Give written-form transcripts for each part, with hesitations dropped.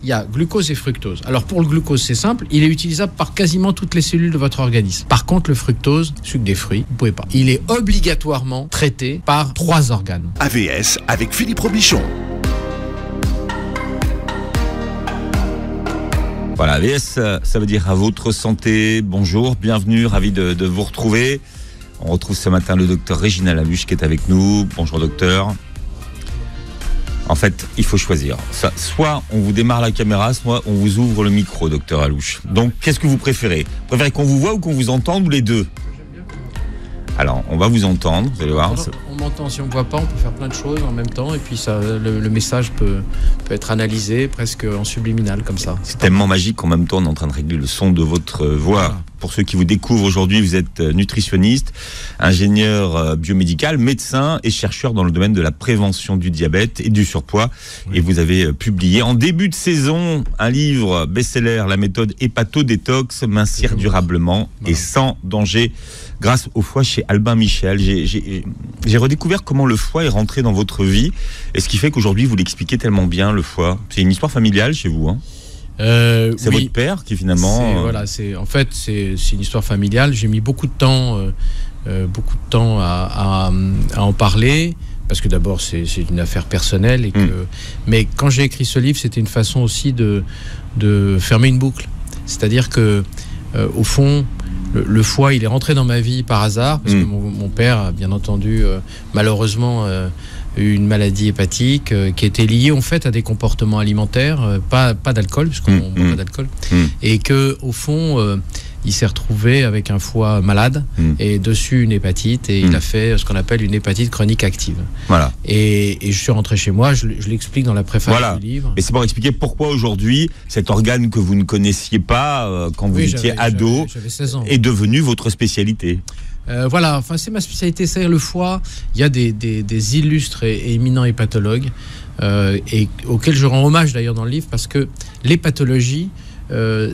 Il y a glucose et fructose. Alors pour le glucose, c'est simple, il est utilisable par quasiment toutes les cellules de votre organisme. Par contre, le fructose, sucre des fruits, vous ne pouvez pas. Il est obligatoirement traité par 3 organes. AVS avec Philippe Robichon. Voilà, AVS, ça veut dire à votre santé. Bonjour, bienvenue, ravi de vous retrouver. On retrouve ce matin le docteur Réginald Allouche qui est avec nous. Bonjour docteur. En fait, il faut choisir. Soit on vous démarre la caméra, soit on vous ouvre le micro, docteur Allouche. Donc, qu'est-ce que vous préférez ? Vous préférez qu'on vous voit ou qu'on vous entende, ou les deux ? Alors, on va vous entendre, vous allez voir. On m'entend, si on ne voit pas, on peut faire plein de choses en même temps, et puis ça, le message peut être analysé presque en subliminal, comme ça. C'est tellement magique qu'en même temps, on est en train de régler le son de votre voix. Voilà. Pour ceux qui vous découvrent aujourd'hui, vous êtes nutritionniste, ingénieur biomédical, médecin et chercheur dans le domaine de la prévention du diabète et du surpoids. Oui. Et vous avez publié en début de saison un livre best-seller, La méthode hépato-détox, mincir durablement et sans danger, grâce au foie, chez Albin Michel. J'ai redécouvert comment le foie est rentré dans votre vie, et ce qui fait qu'aujourd'hui vous l'expliquez tellement bien, le foie. C'est une histoire familiale chez vous, hein ? C'est oui. Votre père qui finalement... C'est une histoire familiale. J'ai mis beaucoup de temps à en parler, parce que d'abord c'est une affaire personnelle, et mais quand j'ai écrit ce livre, c'était une façon aussi de fermer une boucle. C'est-à-dire que au fond, le foie, il est rentré dans ma vie par hasard, parce que mon père a bien entendu malheureusement une maladie hépatique qui était liée en fait à des comportements alimentaires, pas d'alcool, puisqu'on ne boit pas d'alcool, et que au fond il s'est retrouvé avec un foie malade et dessus une hépatite, et il a fait ce qu'on appelle une hépatite chronique active. Voilà. Et je suis rentré chez moi, je l'explique dans la préface du livre. Et c'est pour expliquer pourquoi aujourd'hui cet organe que vous ne connaissiez pas quand vous étiez ado j'avais 16 ans. Est devenu votre spécialité. Voilà, enfin c'est ma spécialité, c'est le foie. Il y a des illustres et éminents hépatologues et auxquels je rends hommage d'ailleurs dans le livre, parce que l'hépatologie,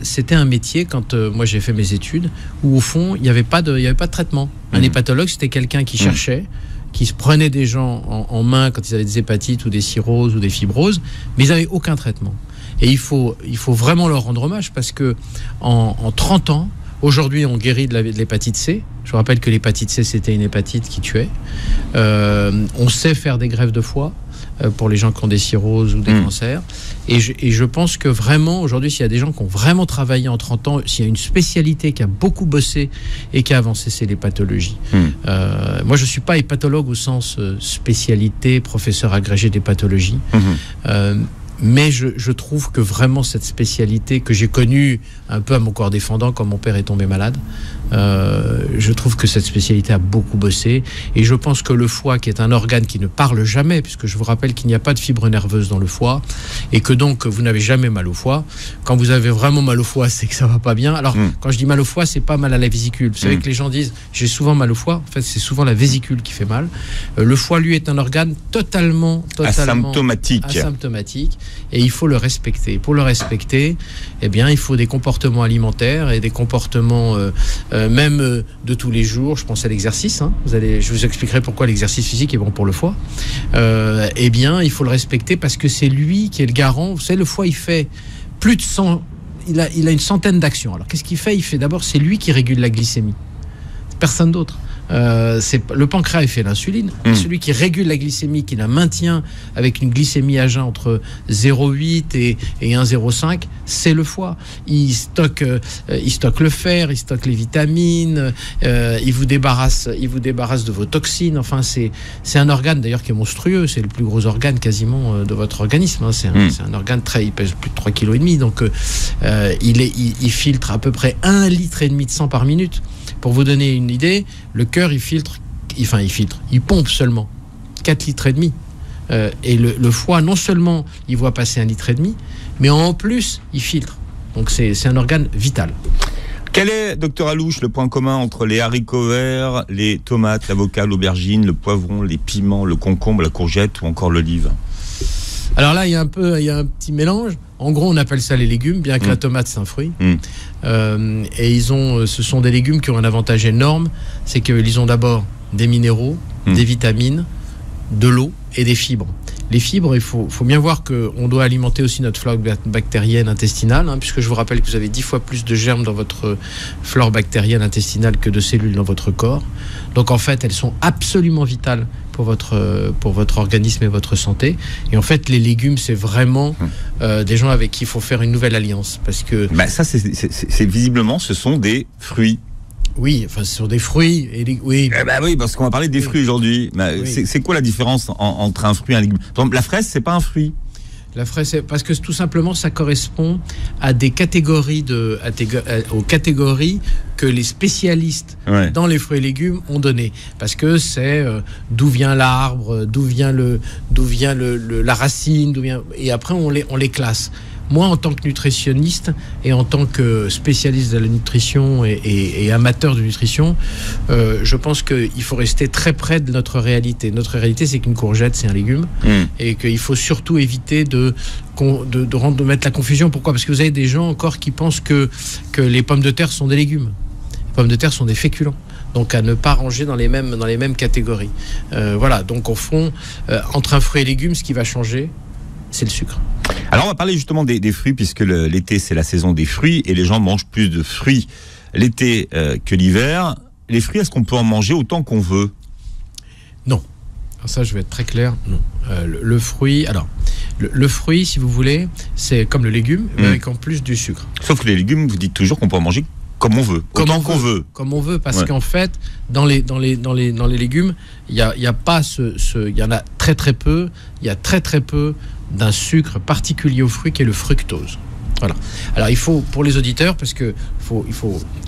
c'était un métier quand moi j'ai fait mes études où au fond il n'y avait pas de traitement. Un hépatologue, c'était quelqu'un qui cherchait, qui se prenait des gens en main quand ils avaient des hépatites ou des cirrhoses ou des fibroses, mais ils n'avaient aucun traitement. Et il faut vraiment leur rendre hommage, parce que en 30 ans, aujourd'hui, on guérit de l'hépatite C. Je vous rappelle que l'hépatite C, c'était une hépatite qui tuait. On sait faire des greffes de foie pour les gens qui ont des cirrhoses ou des cancers. Et je pense que vraiment, aujourd'hui, s'il y a des gens qui ont vraiment travaillé en 30 ans, s'il y a une spécialité qui a beaucoup bossé et qui a avancé, c'est l'hépatologie. Moi, je ne suis pas hépatologue au sens spécialité, professeur agrégé d'hépatologie. Mais je trouve que vraiment cette spécialité que j'ai connue un peu à mon corps défendant quand mon père est tombé malade, je trouve que cette spécialité a beaucoup bossé, et je pense que le foie, qui est un organe qui ne parle jamais, puisque je vous rappelle qu'il n'y a pas de fibre nerveuse dans le foie, et que donc vous n'avez jamais mal au foie. Quand vous avez vraiment mal au foie, c'est que ça va pas bien. Alors quand je dis mal au foie, c'est pas mal à la vésicule. Vous savez que les gens disent j'ai souvent mal au foie, en fait c'est souvent la vésicule qui fait mal. Le foie, lui, est un organe totalement asymptomatique, et il faut le respecter. Pour le respecter, eh bien, il faut des comportements alimentaires et des comportements même de tous les jours. Je pense à l'exercice. Je vous expliquerai pourquoi l'exercice physique est bon pour le foie. Eh bien, il faut le respecter, parce que c'est lui qui est le garant. Vous savez, le foie, il fait plus de 100... Il a une centaine d'actions. Alors, qu'est-ce qu'il fait ? C'est lui qui régule la glycémie. Personne d'autre. Le pancréas, il fait l'insuline. Celui qui régule la glycémie, qui la maintient avec une glycémie à jeun entre 0,8 et 1,05, c'est le foie. Il stocke le fer, il stocke les vitamines, il vous débarrasse de vos toxines. Enfin, c'est un organe d'ailleurs qui est monstrueux. C'est le plus gros organe quasiment de votre organisme. C'est un organe il pèse plus de 3,5 kg. Donc il filtre à peu près 1,5 litre de sang par minute. Pour vous donner une idée, le cœur, il pompe seulement 4,5 litres. Et le foie, non seulement il voit passer 1,5 litre, mais en plus, il filtre. Donc c'est un organe vital. Quel est, docteur Allouche, le point commun entre les haricots verts, les tomates, l'avocat, l'aubergine, le poivron, les piments, le concombre, la courgette ou encore l'olive ? Alors là, il y a un petit mélange. En gros, on appelle ça les légumes, bien que la tomate, c'est un fruit. Et ce sont des légumes qui ont un avantage énorme, c'est qu'ils ont d'abord des minéraux, des vitamines, de l'eau et des fibres. Les fibres, il faut bien voir qu'on doit alimenter aussi notre flore bactérienne intestinale, puisque je vous rappelle que vous avez 10 fois plus de germes dans votre flore bactérienne intestinale que de cellules dans votre corps. Donc en fait, elles sont absolument vitales pour votre organisme et votre santé. Et en fait, les légumes, c'est vraiment des gens avec qui il faut faire une nouvelle alliance. Parce que... ça, c'est visiblement, ce sont des fruits. Oui, enfin, ce sont des fruits. Oui. Oui, parce qu'on va parler des fruits aujourd'hui. Oui. C'est quoi la différence entre un fruit et un légume ? Par exemple, la fraise, c'est pas un fruit. La fraise, c'est parce que tout simplement, ça correspond à des catégories aux catégories que les spécialistes dans les fruits et légumes ont donné. Parce que c'est d'où vient l'arbre, d'où vient la racine, et après on les classe. Moi, en tant que nutritionniste et en tant que spécialiste de la nutrition et amateur de nutrition, je pense qu'il faut rester très près de notre réalité. Notre réalité, c'est qu'une courgette, c'est un légume, et qu'il faut surtout éviter de mettre la confusion. Pourquoi ? Parce que vous avez des gens encore qui pensent que les pommes de terre sont des légumes. Les pommes de terre sont des féculents. Donc à ne pas ranger dans les mêmes catégories. Voilà, donc au fond, entre un fruit et légumes, ce qui va changer, c'est le sucre. Alors on va parler justement des fruits, puisque l'été c'est la saison des fruits et les gens mangent plus de fruits l'été que l'hiver. Les fruits, est-ce qu'on peut en manger autant qu'on veut ? Non. Alors ça, je vais être très clair. Non. Le fruit, si vous voulez, c'est comme le légume, mais avec en plus du sucre. Sauf que les légumes, vous dites toujours qu'on peut en manger comme on veut, autant qu'on veut. Comme on veut, parce qu'en fait, dans les légumes, il y a pas il y en a très très peu. Il y a très très peu d'un sucre particulier aux fruits qui est le fructose. Voilà. Alors il faut, pour les auditeurs, parce que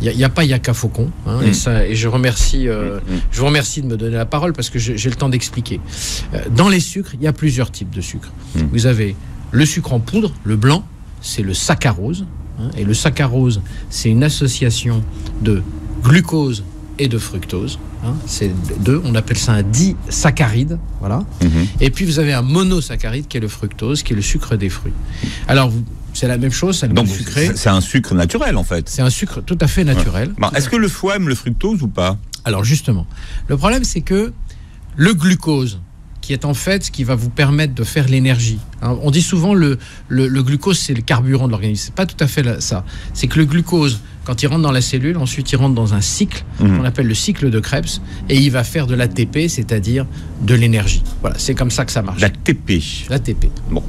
il y a pas Yaka Faucon, et je vous remercie de me donner la parole parce que j'ai le temps d'expliquer. Dans les sucres, il y a plusieurs types de sucres. Vous avez le sucre en poudre, le blanc, c'est le saccharose. Et le saccharose, c'est une association de glucose et de fructose. C'est deux, on appelle ça un disaccharide. Voilà. Et puis vous avez un monosaccharide qui est le fructose, qui est le sucre des fruits. Alors, c'est la même chose, c'est le même sucré. C'est un sucre naturel en fait. C'est un sucre tout à fait naturel. Est-ce que le foie aime le fructose ou pas ? Alors justement, le problème c'est que le glucose, qui est en fait ce qui va vous permettre de faire l'énergie. On dit souvent le glucose, c'est le carburant de l'organisme. C'est pas tout à fait ça. C'est que le glucose, quand il rentre dans la cellule, ensuite il rentre dans un cycle qu'on appelle le cycle de Krebs, et il va faire de l'ATP, c'est-à-dire de l'énergie. Voilà, c'est comme ça que ça marche. L'ATP. Bon.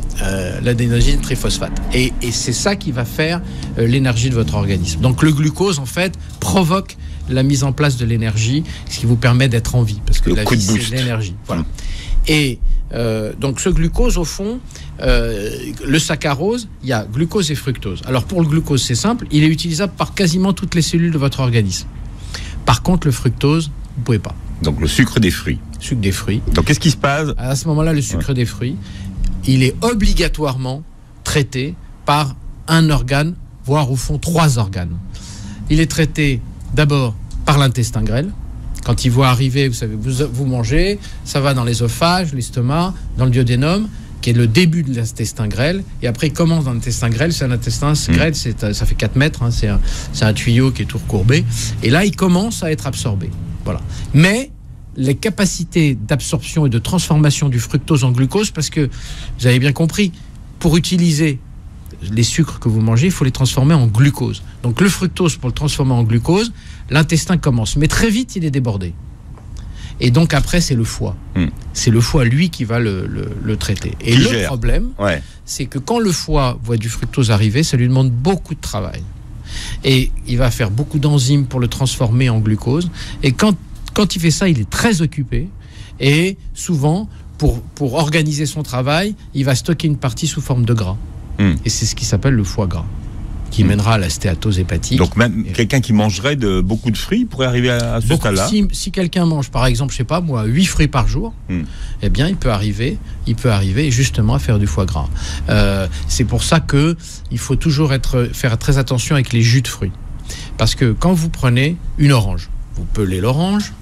L'adénosine triphosphate. Et c'est ça qui va faire l'énergie de votre organisme. Donc le glucose, en fait, provoque la mise en place de l'énergie, ce qui vous permet d'être en vie, parce que la vie, c'est l'énergie. Voilà. Et donc ce glucose, au fond, le saccharose, il y a glucose et fructose. Alors pour le glucose, c'est simple, il est utilisable par quasiment toutes les cellules de votre organisme. Par contre, le fructose, vous ne pouvez pas. Donc le sucre des fruits. Sucre des fruits. Donc qu'est-ce qui se passe ? À ce moment-là, le sucre des fruits, il est obligatoirement traité par un organe, voire au fond 3 organes. Il est traité d'abord par l'intestin grêle. Quand il voit arriver, vous savez, vous mangez, ça va dans l'esophage, l'estomac, dans le duodénum, qui est le début de l'intestin grêle, et après il commence dans l'intestin grêle. C'est un intestin grêle, ça fait 4 mètres, c'est un tuyau qui est tout recourbé, et là il commence à être absorbé. Voilà. Mais les capacités d'absorption et de transformation du fructose en glucose, parce que vous avez bien compris, pour utiliser les sucres que vous mangez, il faut les transformer en glucose. Donc le fructose, pour le transformer en glucose, l'intestin commence, mais très vite il est débordé. Et donc après c'est le foie. C'est le foie, lui, qui va le traiter. Et le problème, c'est que quand le foie voit du fructose arriver, ça lui demande beaucoup de travail. Et il va faire beaucoup d'enzymes pour le transformer en glucose. Et quand il fait ça, il est très occupé. Et souvent, pour organiser son travail, il va stocker une partie sous forme de gras. Et c'est ce qui s'appelle le foie gras, qui mènera à la stéatose hépatique. Donc même quelqu'un qui mangerait beaucoup de fruits pourrait arriver à ce stade-là. Si quelqu'un mange, par exemple, je sais pas moi, 8 fruits par jour, eh bien il peut arriver justement à faire du foie gras. C'est pour ça que il faut toujours faire très attention avec les jus de fruits, parce que quand vous prenez une orange, vous pelez l'orange.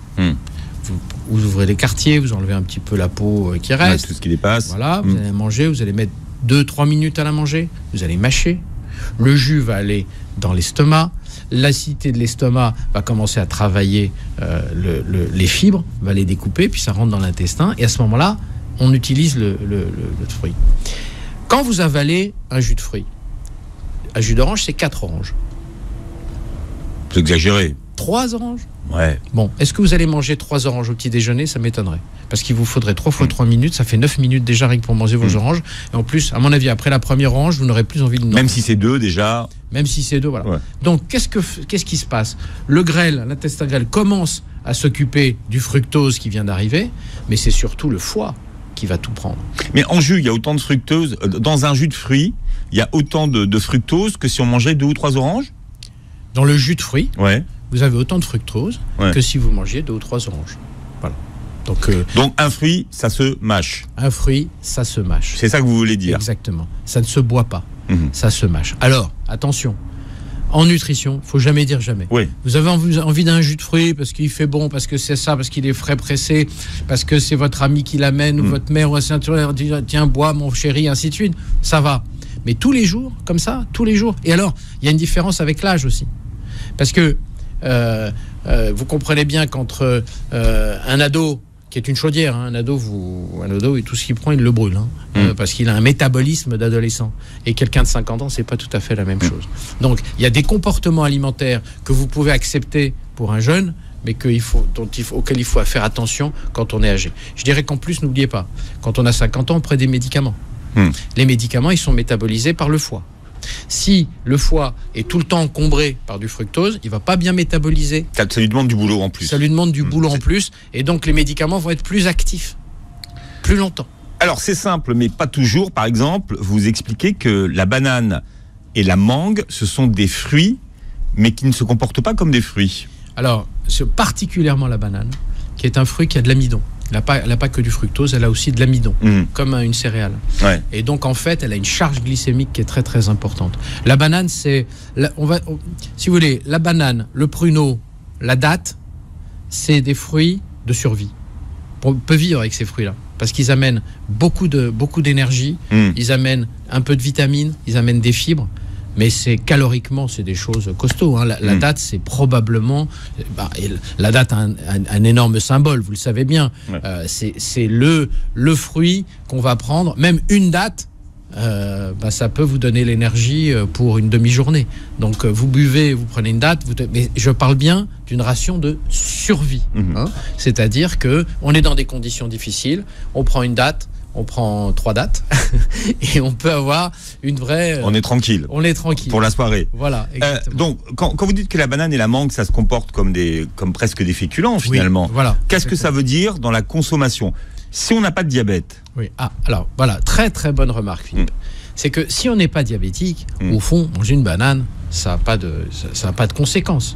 Vous ouvrez les quartiers, vous enlevez un petit peu la peau qui reste, tout ce qui dépasse. Voilà, vous allez manger, vous allez mettre 2-3 minutes à la manger, vous allez mâcher. Le jus va aller dans l'estomac, l'acidité de l'estomac va commencer à travailler les fibres, va les découper, puis ça rentre dans l'intestin, et à ce moment-là, on utilise le fruit. Quand vous avalez un jus de fruit, un jus d'orange, c'est 4 oranges. C'est exagéré. 3 oranges. Ouais. Bon, est-ce que vous allez manger 3 oranges au petit déjeuner? Ça m'étonnerait. Parce qu'il vous faudrait 3 fois 3 minutes, ça fait 9 minutes déjà rien que pour manger vos oranges. Et en plus, à mon avis, après la première orange, vous n'aurez plus envie de... Même si c'est 2 déjà. Même si c'est 2, voilà. Ouais. Donc, qu'est-ce qui se passe? Le grêle, l'intestin grêle commence à s'occuper du fructose qui vient d'arriver, mais c'est surtout le foie qui va tout prendre. Mais en jus, il y a autant de fructose. Dans un jus de fruits, il y a autant de fructose que si on mangeait 2 ou 3 oranges? Dans le jus de fruits, ouais. Vous avez autant de fructose que si vous mangiez 2 ou 3 oranges. Voilà. Donc un fruit, ça se mâche. Un fruit, ça se mâche. C'est ça que vous voulez dire? Exactement. Ça ne se boit pas. Ça se mâche. Alors, attention. En nutrition, il ne faut jamais dire jamais. Oui. Vous avez envie d'un jus de fruits parce qu'il fait bon, parce que c'est ça, parce qu'il est frais pressé, parce que c'est votre ami qui l'amène, ou votre mère ou un ceinture dit tiens, bois mon chéri, ainsi de suite. Ça va. Mais tous les jours, comme ça, tous les jours. Et alors, il y a une différence avec l'âge aussi. Parce que vous comprenez bien qu'entre un ado qui est une chaudière, hein, un ado et tout ce qu'il prend, il le brûle, parce qu'il a un métabolisme d'adolescent. Et quelqu'un de 50 ans, c'est pas tout à fait la même chose. Donc, il y a des comportements alimentaires que vous pouvez accepter pour un jeune, mais auxquels il faut faire attention quand on est âgé. Je dirais qu'en plus, n'oubliez pas, quand on a 50 ans, on prend des médicaments. Les médicaments, ils sont métabolisés par le foie. Si le foie est tout le temps encombré par du fructose, il ne va pas bien métaboliser. Ça lui demande du boulot en plus. Ça lui demande du boulot en plus. Et donc, les médicaments vont être plus actifs, plus longtemps. Alors, c'est simple, mais pas toujours. Par exemple, vous expliquez que la banane et la mangue, ce sont des fruits, mais qui ne se comportent pas comme des fruits. Alors, c'est particulièrement la banane, qui est un fruit qui a de l'amidon. Elle n'a pas que du fructose, elle a aussi de l'amidon, comme une céréale. Ouais. Et donc, en fait, elle a une charge glycémique qui est très, très importante. La banane, si vous voulez, la banane, le pruneau, la datte, c'est des fruits de survie. On peut vivre avec ces fruits-là, parce qu'ils amènent beaucoup d'énergie, ils amènent un peu de vitamines, ils amènent des fibres. Mais caloriquement, c'est des choses costauds. Hein. La date, c'est probablement... la date a un énorme symbole, vous le savez bien. Ouais. C'est le fruit qu'on va prendre. Même une date, ça peut vous donner l'énergie pour une demi-journée. Donc, vous prenez une date, mais je parle bien d'une ration de survie. Hein. C'est-à-dire qu'on est dans des conditions difficiles, on prend une date, on prend 3 dates et on peut avoir une vraie... On est tranquille. On est tranquille. Pour la soirée. Voilà, exactement. Donc, quand vous dites que la banane et la mangue, ça se comporte comme presque des féculents, finalement. Oui, voilà. Qu'est-ce que ça veut dire dans la consommation? Si on n'a pas de diabète. Oui. Alors, voilà, très très bonne remarque, Philippe. C'est que si on n'est pas diabétique, au fond, manger une banane, ça n'a pas de conséquences.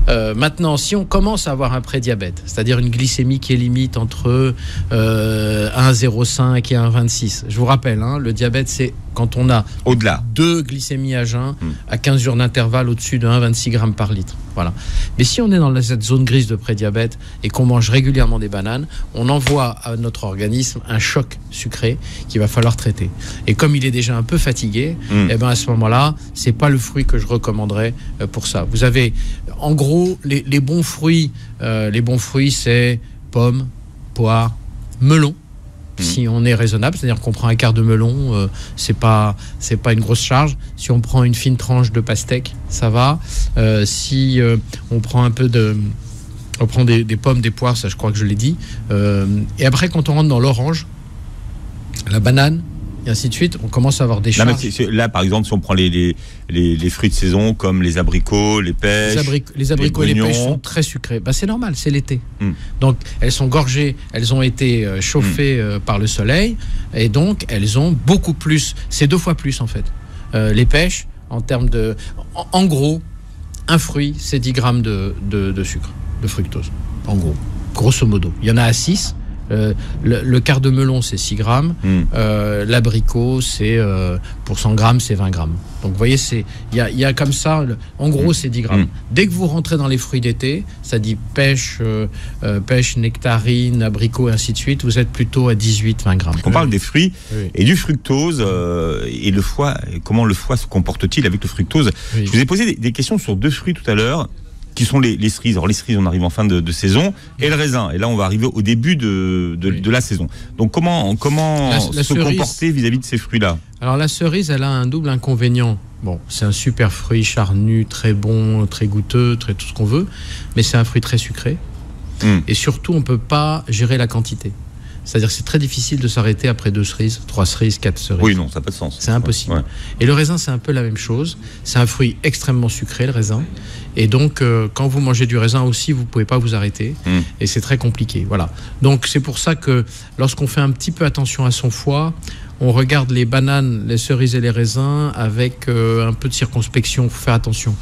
Maintenant, si on commence à avoir un prédiabète, c'est-à-dire une glycémie qui est limite entre 1,05 et 1,26, je vous rappelle, le diabète, c'est quand on a au-delà 2 glycémies à jeun à 15 jours d'intervalle au-dessus de 1,26 grammes par litre. Voilà. Mais si on est dans cette zone grise de prédiabète et qu'on mange régulièrement des bananes, on envoie à notre organisme un choc sucré qu'il va falloir traiter. Et comme il est déjà un peu fatigué, à ce moment-là, c'est pas le fruit que je recommanderais pour ça. Vous avez, en gros, les bons fruits. Les bons fruits, c'est pommes, poires, melons. Si on est raisonnable, c'est-à-dire qu'on prend un quart de melon, c'est pas une grosse charge. Si on prend une fine tranche de pastèque, ça va. Si on prend on prend des pommes, des poires, ça je crois que je l'ai dit. Et après, quand on rentre dans l'orange, la banane, et ainsi de suite, on commence à avoir des charges. Là, par exemple, si on prend les fruits de saison, comme les abricots, les pêches... Les abricots et les pêches sont très sucrés. C'est normal, c'est l'été. Donc, elles sont gorgées, elles ont été chauffées par le soleil, et donc, elles ont beaucoup plus, c'est 2 fois plus, en fait. Les pêches, en termes de... En gros, un fruit, c'est 10 grammes de sucre, de fructose, en gros. Grosso modo. Il y en a à 6. Le quart de melon, c'est 6 grammes. L'abricot, c'est pour 100 grammes, c'est 20 grammes. Donc, vous voyez, il y a comme ça, en gros, c'est 10 grammes. Dès que vous rentrez dans les fruits d'été, ça dit pêche, nectarine, abricot, et ainsi de suite, vous êtes plutôt à 18-20 grammes. On parle des fruits et du fructose et le foie. Comment le foie se comporte-t-il avec le fructose? Je vous ai posé des questions sur 2 fruits tout à l'heure. qui sont les cerises. Alors les cerises, on arrive en fin de saison, et le raisin. Et là, on va arriver au début de la saison. Donc comment la se cerise, comporter vis-à-vis de ces fruits-là? Alors la cerise, elle a un double inconvénient. Bon, c'est un super fruit charnu, très bon, très goûteux, très tout ce qu'on veut, mais c'est un fruit très sucré. Et surtout, on ne peut pas gérer la quantité. C'est-à-dire que c'est très difficile de s'arrêter après 2 cerises, 3 cerises, 4 cerises. Oui, non, ça n'a pas de sens. C'est impossible. Ouais. Et le raisin, c'est un peu la même chose. C'est un fruit extrêmement sucré, le raisin. Et donc, quand vous mangez du raisin aussi, vous ne pouvez pas vous arrêter. Et c'est très compliqué. Voilà. Donc, c'est pour ça que lorsqu'on fait un petit peu attention à son foie, on regarde les bananes, les cerises et les raisins avec un peu de circonspection. Il faut faire attention.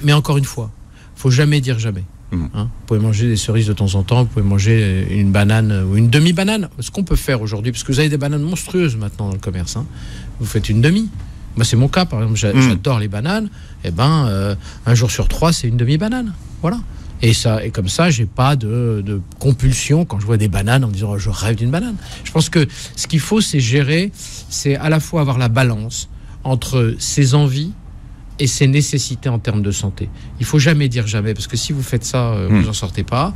Mais encore une fois, il ne faut jamais dire jamais. Hein, vous pouvez manger des cerises de temps en temps, vous pouvez manger une banane ou une demi-banane. Ce qu'on peut faire aujourd'hui, parce que vous avez des bananes monstrueuses maintenant dans le commerce. Hein. Vous faites une demi. Moi, c'est mon cas, par exemple. J'adore les bananes. Et un jour sur 3, c'est une demi-banane. Voilà. Et comme ça, j'ai pas de compulsion quand je vois des bananes en me disant oh, je rêve d'une banane. Je pense que ce qu'il faut, c'est gérer, c'est à la fois avoir la balance entre ses envies et ses nécessités en termes de santé. Il faut jamais dire jamais, parce que si vous faites ça, vous n'en sortez pas.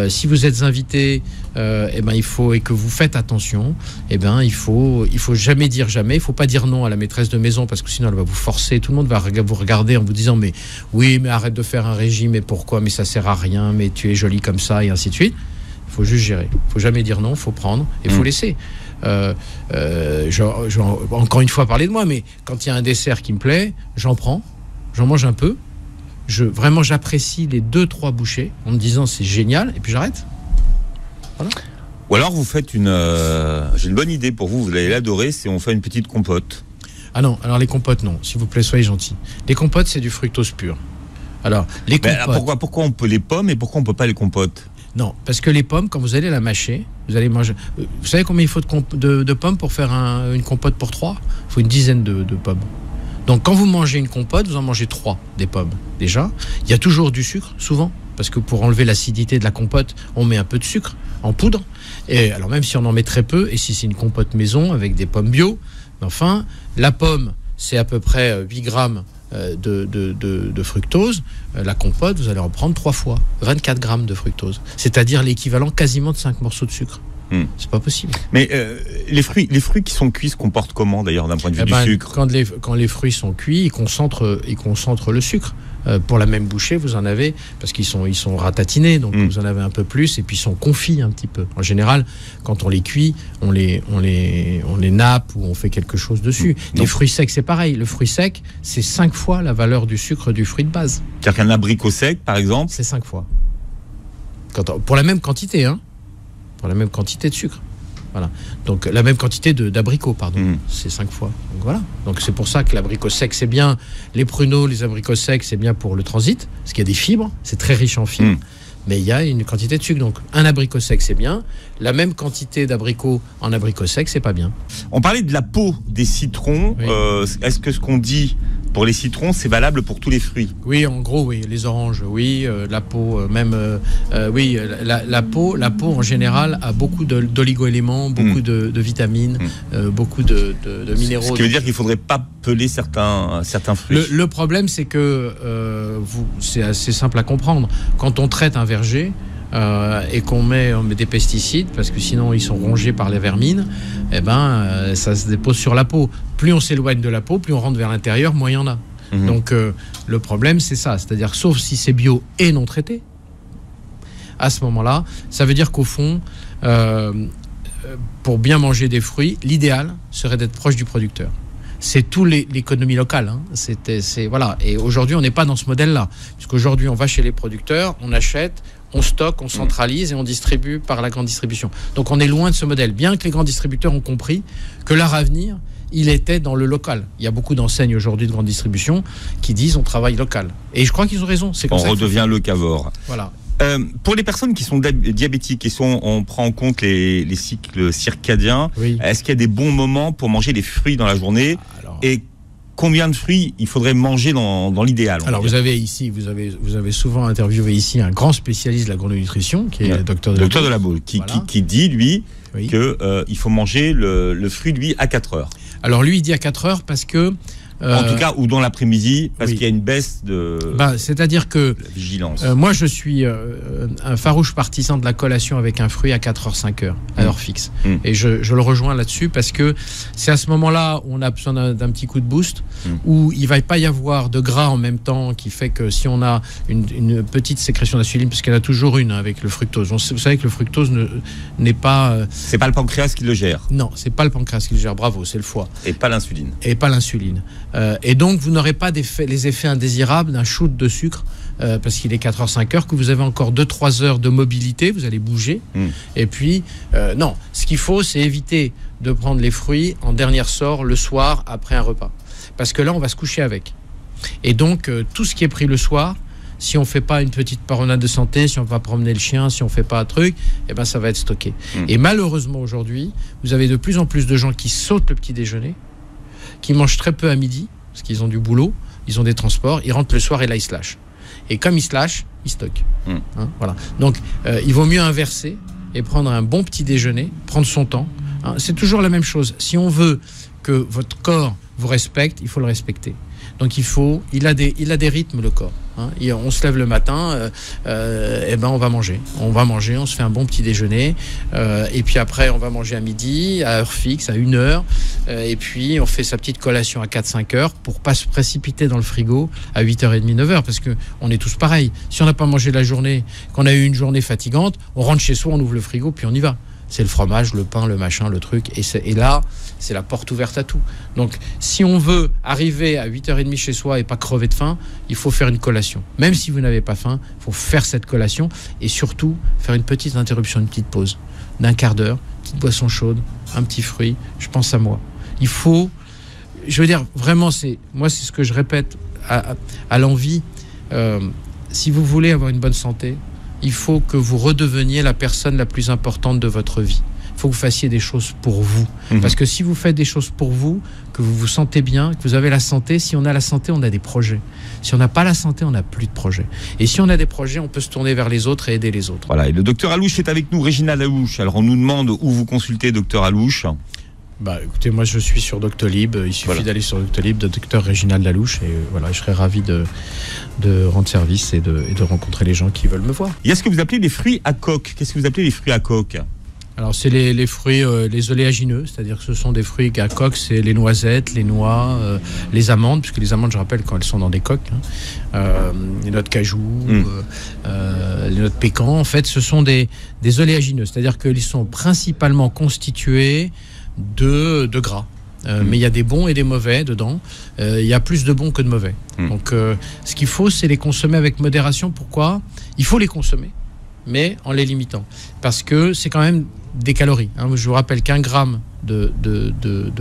Si vous êtes invité, il faut, et que vous faites attention, il faut jamais dire jamais. Il faut pas dire non à la maîtresse de maison, parce que sinon elle va vous forcer. Tout le monde va vous regarder en vous disant mais oui, mais arrête de faire un régime, mais pourquoi, mais ça sert à rien, mais tu es jolie comme ça, et ainsi de suite. Il faut juste gérer. Il faut jamais dire non, il faut prendre et il faut laisser. Encore une fois parler de moi, mais quand il y a un dessert qui me plaît, j'en prends, j'en mange un peu, vraiment j'apprécie les 2-3 bouchées en me disant c'est génial, et puis j'arrête. Voilà. Ou alors vous faites j'ai une bonne idée pour vous, vous allez l'adorer, c'est on fait une petite compote. Ah non, alors les compotes non, s'il vous plaît soyez gentils. Les compotes c'est du fructose pur. Alors les compotes. Pourquoi on peut les pommes et pourquoi on peut pas les compotes? Non, parce que les pommes, quand vous allez la mâcher, vous allez manger. Vous savez combien il faut de pommes pour faire une compote pour 3? Il faut une dizaine de pommes. Donc quand vous mangez une compote, vous en mangez 3 des pommes. Déjà, il y a toujours du sucre, souvent, parce que pour enlever l'acidité de la compote, on met un peu de sucre en poudre. Et alors même si on en met très peu, et si c'est une compote maison avec des pommes bio, enfin, la pomme, c'est à peu près 8 grammes de fructose. La compote, vous allez en prendre 3 fois 24 grammes de fructose, c'est-à-dire l'équivalent quasiment de 5 morceaux de sucre. C'est pas possible. Mais les fruits qui sont cuits se comportent comment d'ailleurs d'un point de vue du sucre? Quand les fruits sont cuits, ils concentrent le sucre. Pour la même bouchée, vous en avez, parce qu'ils sont ratatinés, donc vous en avez un peu plus, et puis ils sont confits un petit peu. En général, quand on les cuit, on les nappe ou on fait quelque chose dessus. Les fruits secs, c'est pareil. Le fruit sec, c'est 5 fois la valeur du sucre du fruit de base. C'est-à-dire qu'un abricot sec, par exemple, c'est 5 fois. Pour la même quantité, hein. Pour la même quantité de sucre. Voilà. Donc la même quantité d'abricots, pardon. C'est 5 fois. Donc voilà. Donc c'est pour ça que l'abricot sec, c'est bien. Les pruneaux, les abricots secs, c'est bien pour le transit, parce qu'il y a des fibres. C'est très riche en fibres. Mais il y a une quantité de sucre. Donc un abricot sec, c'est bien. La même quantité d'abricots en abricot sec, c'est pas bien. On parlait de la peau des citrons. Oui. Est-ce que ce qu'on dit pour les citrons, c'est valable pour tous les fruits? Oui, en gros, oui. Les oranges, oui. La peau, oui. La peau, en général, a beaucoup d'oligo-éléments, beaucoup de vitamines, beaucoup de minéraux. Ce qui veut dire qu'il ne faudrait pas peler certains fruits. Le problème, c'est que c'est assez simple à comprendre. Quand on traite un verger, et qu'on met des pesticides, parce que sinon ils sont rongés par les vermines, ça se dépose sur la peau. Plus on s'éloigne de la peau, plus on rentre vers l'intérieur, moins il y en a. Donc le problème, c'est ça, c'est-à-dire sauf si c'est bio et non traité, à ce moment-là, ça veut dire qu'au fond, pour bien manger des fruits, l'idéal serait d'être proche du producteur. C'est tout l'économie locale. Hein. Voilà. Et aujourd'hui, on n'est pas dans ce modèle-là. Puisqu'aujourd'hui, on va chez les producteurs, on achète, on stocke, on centralise et on distribue par la grande distribution. Donc on est loin de ce modèle. Bien que les grands distributeurs ont compris que leur avenir, il était dans le local. Il y a beaucoup d'enseignes aujourd'hui de grande distribution qui disent on travaille local. Et je crois qu'ils ont raison. C'est comme on redevient locavore. Voilà. Pour les personnes qui sont diabétiques, on prend en compte les cycles circadiens, oui. Est-ce qu'il y a des bons moments pour manger des fruits dans la journée? Et combien de fruits il faudrait manger dans l'idéal? Alors vous avez souvent interviewé ici un grand spécialiste de la l'agronutrition qui est le docteur de la Baule, qui dit lui que il faut manger le fruit lui à 4 heures. Alors lui il dit à 4 heures parce que En tout cas, ou dans l'après-midi, parce qu'il y a une baisse de c'est-à-dire que la vigilance. Moi, je suis un farouche partisan de la collation avec un fruit à 4h, 5h, à heure fixe. Et je le rejoins là-dessus parce que c'est à ce moment-là où on a besoin d'un petit coup de boost, où il ne va pas y avoir de gras en même temps, qui fait que si on a une petite sécrétion d'insuline, parce qu'il y en a toujours une avec le fructose. Vous savez que le fructose n'est pas... c'est pas le pancréas qui le gère. Non, c'est pas le pancréas qui le gère, bravo, c'est le foie. Et pas l'insuline. Et donc, vous n'aurez pas les effets indésirables d'un shoot de sucre, parce qu'il est 4h, 5h, que vous avez encore 2-3 heures de mobilité, vous allez bouger. Et puis, non, ce qu'il faut, c'est éviter de prendre les fruits en dernier ressort le soir après un repas. Parce que là, on va se coucher avec. Et donc, tout ce qui est pris le soir, si on ne fait pas une petite promenade de santé, si on va promener le chien, si on ne fait pas un truc, eh ben, ça va être stocké. Et malheureusement, aujourd'hui, vous avez de plus en plus de gens qui sautent le petit déjeuner, qui mangent très peu à midi, parce qu'ils ont du boulot, ils ont des transports, ils rentrent le soir et là, ils se lâchent. Et comme ils se lâchent, ils stockent. Voilà. Donc, il vaut mieux inverser et prendre un bon petit déjeuner, prendre son temps. C'est toujours la même chose. Si on veut que votre corps vous respecte, il faut le respecter. Donc il a des rythmes, le corps. On se lève le matin, et ben on va manger, on se fait un bon petit déjeuner, et puis après on va manger à midi, à heure fixe, à 1h, et puis on fait sa petite collation à 4-5 heures pour pas se précipiter dans le frigo à 8h30, 9h, parce que on est tous pareils. Si on n'a pas mangé la journée, qu'on a eu une journée fatigante, on rentre chez soi, on ouvre le frigo, puis on y va. C'est le fromage, le pain, le machin, le truc. Et là, c'est la porte ouverte à tout. Donc, si on veut arriver à 8h30 chez soi et pas crever de faim, il faut faire une collation. Même si vous n'avez pas faim, il faut faire cette collation et surtout faire une petite interruption, une petite pause d'un quart d'heure, une petite boisson chaude, un petit fruit. Je pense à moi. Il faut... Je veux dire, vraiment, c'est ce que je répète à l'envie. Si vous voulez avoir une bonne santé, il faut que vous redeveniez la personne la plus importante de votre vie. Il faut que vous fassiez des choses pour vous. Parce que si vous faites des choses pour vous, que vous vous sentez bien, que vous avez la santé, si on a la santé, on a des projets. Si on n'a pas la santé, on n'a plus de projets. Et si on a des projets, on peut se tourner vers les autres et aider les autres. Voilà, et le docteur Alouche est avec nous, Régina Alouche. Alors on nous demande où vous consultez, docteur Alouche. Écoutez, moi je suis sur Doctolib, il suffit d'aller sur Doctolib de docteur Réginald Lalouche et voilà, je serais ravi de rendre service et de rencontrer les gens qui veulent me voir. Et est-ce que vous appelez les fruits à coque? Qu'est-ce que vous appelez les fruits à coque? Alors c'est les fruits, les oléagineux, c'est-à-dire que ce sont des fruits à coque, c'est les noisettes, les noix, les amandes, puisque les amandes, je rappelle, quand elles sont dans des coques, les noix de cajou, les noix de pécan, en fait, ce sont des oléagineux, c'est-à-dire qu'ils sont principalement constitués de gras. Mais il y a des bons et des mauvais dedans. Il y a plus de bons que de mauvais. Donc, ce qu'il faut, c'est les consommer avec modération. Pourquoi? Il faut les consommer, mais en les limitant. Parce que c'est quand même des calories. Je vous rappelle qu'un gramme de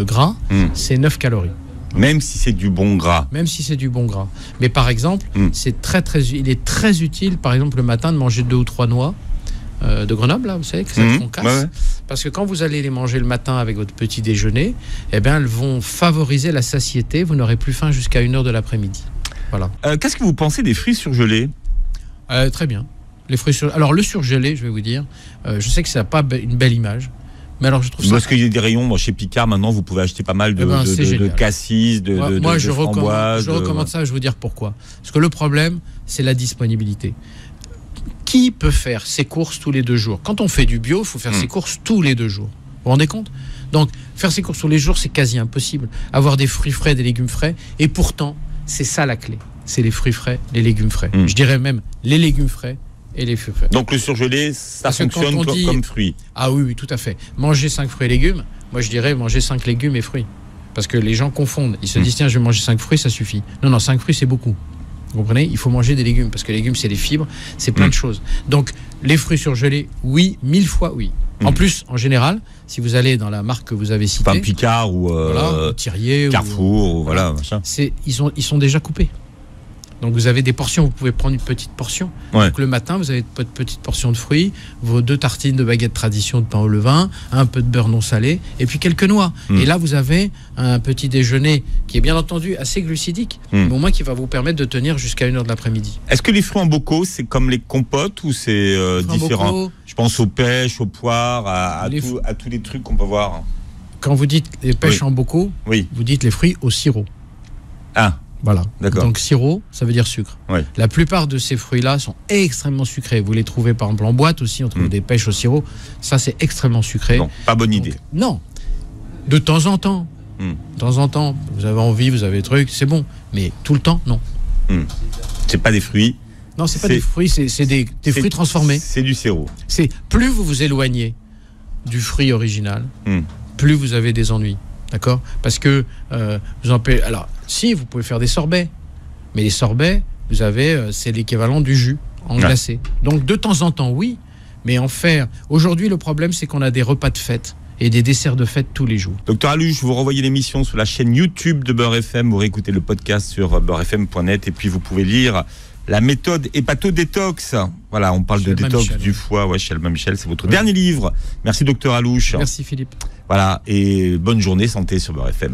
gras, c'est 9 calories. Même si c'est du bon gras. Même si c'est du bon gras. Mais par exemple, il est très utile, par exemple, le matin, de manger 2 ou 3 noix de Grenoble, là, vous savez, que ça font casse. Ouais. Parce que quand vous allez les manger le matin avec votre petit déjeuner, eh bien, elles vont favoriser la satiété. Vous n'aurez plus faim jusqu'à 1h de l'après-midi. Voilà. Qu'est-ce que vous pensez des fruits surgelés? Très bien. Les fruits Alors, le surgelé, je vais vous dire, je sais que ça n'a pas une belle image. Mais alors, je trouve parce qu'il y a des rayons, chez Picard, maintenant, vous pouvez acheter pas mal de cassis, de framboises. Je recommande ça, je vais vous dire pourquoi. Parce que le problème, c'est la disponibilité. Qui peut faire ses courses tous les 2 jours? Quand on fait du bio, il faut faire ses courses tous les 2 jours. Vous vous rendez compte? Donc, faire ses courses tous les jours, c'est quasi impossible. Avoir des fruits frais, des légumes frais. Et pourtant, c'est ça la clé. C'est les fruits frais, les légumes frais. Je dirais même les légumes frais et les fruits frais. Donc, le surgelé, ça fonctionne comme fruit. Ah oui, tout à fait. Manger 5 fruits et légumes, moi je dirais manger 5 légumes et fruits. Parce que les gens confondent. Ils se disent, tiens, je vais manger 5 fruits, ça suffit. Non, 5 fruits, c'est beaucoup. Vous comprenez? Il faut manger des légumes, parce que les légumes, c'est des fibres, c'est plein de choses. Donc, les fruits surgelés, oui, 1000 fois oui. En plus, en général, si vous allez dans la marque que vous avez citée... Picard ou Thirier, Carrefour, machin. Ils sont déjà coupés. Donc vous avez des portions, vous pouvez prendre une petite portion. Ouais. Donc le matin, vous avez votre petite portion de fruits, vos 2 tartines de baguette tradition de pain au levain, un peu de beurre non salé, et puis quelques noix. Et là, vous avez un petit déjeuner qui est bien entendu assez glucidique, mais au moins qui va vous permettre de tenir jusqu'à 1h de l'après-midi. Est-ce que les fruits en bocaux, c'est comme les compotes ou c'est différent? Bocaux, je pense aux pêches, aux poires, à tous les trucs qu'on peut voir. Quand vous dites les pêches en bocaux, vous dites les fruits au sirop. Ah, Voilà. d'accord. Donc sirop, ça veut dire sucre. Ouais. La plupart de ces fruits-là sont extrêmement sucrés. Vous les trouvez par exemple en boîte aussi, on trouve des pêches au sirop. Ça, c'est extrêmement sucré. Non, pas bonne Donc, idée. non. De temps en temps. De temps en temps, vous avez envie, vous avez des trucs, c'est bon. Mais tout le temps, non. C'est pas des fruits. Non, c'est pas C'est- des fruits, c'est des fruits transformés. C'est du sirop. C'est plus vous vous éloignez du fruit original, Hmm. plus vous avez des ennuis. D'accord ? Parce que alors, si vous pouvez faire des sorbets, mais les sorbets, vous avez, c'est l'équivalent du jus en glacé. Donc de temps en temps, oui, mais en faire. Aujourd'hui, le problème, c'est qu'on a des repas de fête et des desserts de fête tous les jours. Docteur Aluche, vous renvoyez l'émission sur la chaîne YouTube de Beurre FM. Vous réécoutez le podcast sur beurrefm.net et puis vous pouvez lire la méthode hépato-détox. Voilà, on parle Chez de Albin détox Michel, du foie. Ouais, chez Albin Michel, c'est votre dernier livre. Merci, docteur Aluche. Merci Philippe. Voilà, et bonne journée, santé sur Beurre FM.